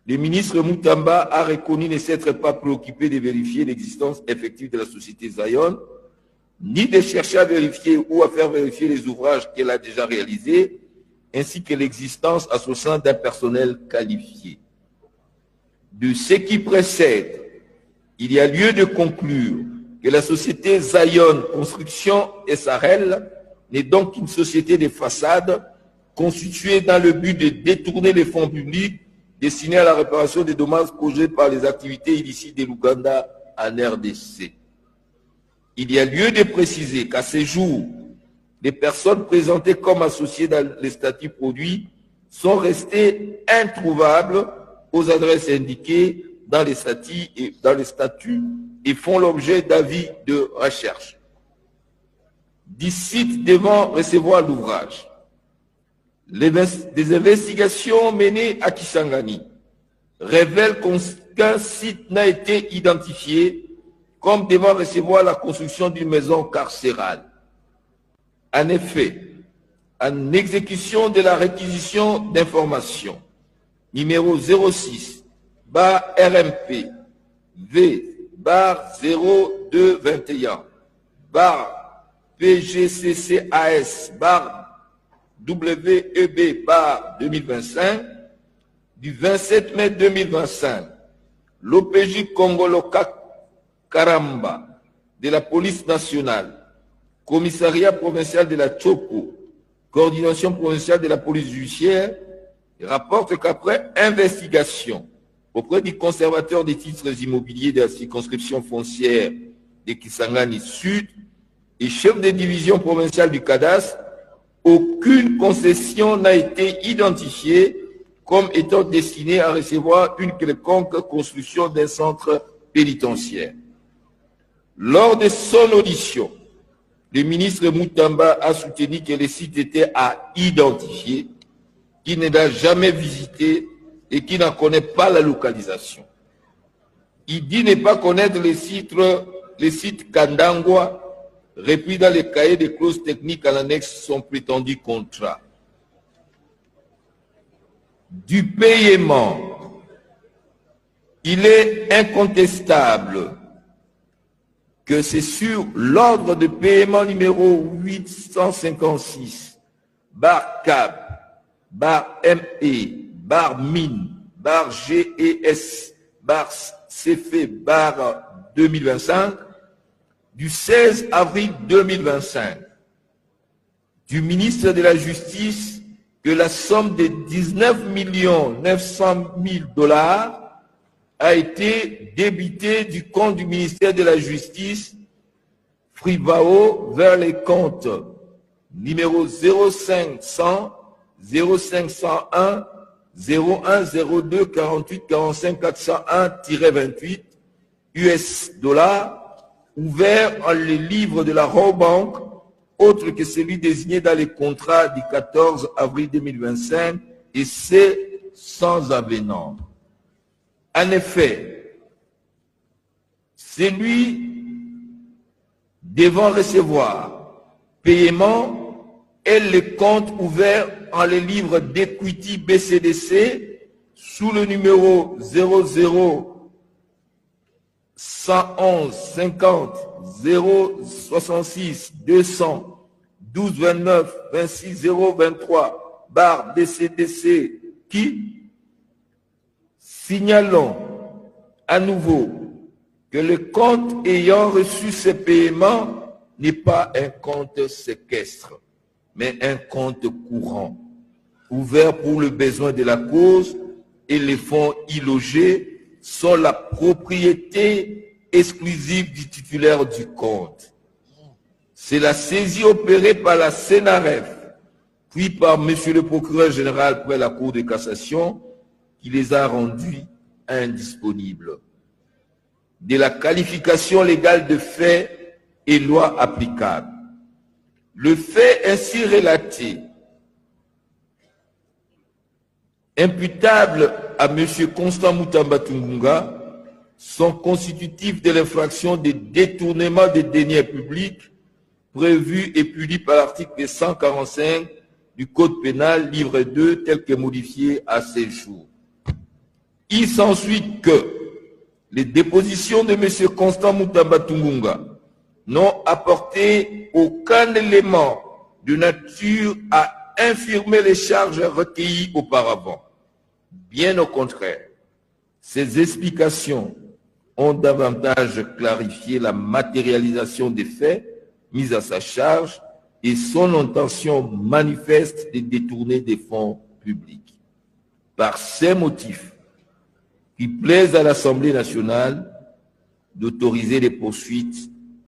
le ministre Moutamba a reconnu ne s'être pas préoccupé de vérifier l'existence effective de la société Zion, ni de chercher à vérifier ou à faire vérifier les ouvrages qu'elle a déjà réalisés, ainsi que l'existence à son sein d'un personnel qualifié. De ce qui précède, il y a lieu de conclure que la société Zion Construction SARL n'est donc qu'une société de façade constituée dans le but de détourner les fonds publics destinés à la réparation des dommages causés par les activités illicites de l'Ouganda en RDC. Il y a lieu de préciser qu'à ce jour, les personnes présentées comme associées dans les statuts produits sont restées introuvables aux adresses indiquées dans les statuts et font l'objet d'avis de recherche. Des sites devant recevoir l'ouvrage. Des investigations menées à Kisangani révèlent qu'un site n'a été identifié comme devant recevoir la construction d'une maison carcérale. En effet, en exécution de la réquisition d'informations numéro 06 RMP V/0221 PGCCAS WEB 2025 du 27 mai 2025, l'OPJ Congoloka Karamba de la police nationale, commissariat provincial de la Chopo, coordination provinciale de la police judiciaire, rapporte qu'après investigation auprès du conservateur des titres immobiliers de la circonscription foncière de Kisangani Sud et chef de division provinciale du cadastre, aucune concession n'a été identifiée comme étant destinée à recevoir une quelconque construction d'un centre pénitentiaire. Lors de son audition, le ministre Moutamba a soutenu que le site était à identifier, qu'il ne l'a jamais visité et qui n'en connaît pas la localisation. Il dit ne pas connaître les sites Kandangwa, repris dans les cahiers de clauses techniques à l'annexe de son prétendu contrat. Du paiement, il est incontestable que c'est sur l'ordre de paiement numéro 856, CAB, ME, MIN, GES, CF, 2025, du 16 avril 2025, du ministre de la Justice que la somme de 19 900 000 $ a été débitée du compte du ministère de la Justice, Frivao, vers les comptes numéro 0500 0501 0102 48 45 401-28 US $, ouvert en les livres de la Robank, autre que celui désigné dans les contrats du 14 avril 2025, et c'est sans avenant. En effet, celui devant recevoir paiement est le compte ouvert en les livres d'Equity BCDC sous le numéro 00 111 50 066 200 12 29 26 023 BCDC qui, signalons à nouveau que le compte ayant reçu ce paiement n'est pas un compte séquestre, mais un compte courant, ouvert pour le besoin de la cause, et les fonds y logés sont la propriété exclusive du titulaire du compte. C'est la saisie opérée par la CNRF, puis par M. le procureur général près la Cour de cassation, qui les a rendus indisponibles. De la qualification légale de fait et loi applicable. Le fait ainsi relaté, imputables à M. Constant Moutamba Tungunga, sont constitutifs de l'infraction de détournement des deniers publics prévue et punie par l'article 145 du Code pénal, livre 2, tel que modifié à ce jour. Il s'ensuit que les dépositions de M. Constant Moutamba Tungunga n'ont apporté aucun élément de nature à infirmer les charges recueillies auparavant. Bien au contraire, ces explications ont davantage clarifié la matérialisation des faits mis à sa charge et son intention manifeste de détourner des fonds publics. Par ces motifs, qui plaisent à l'Assemblée nationale d'autoriser les poursuites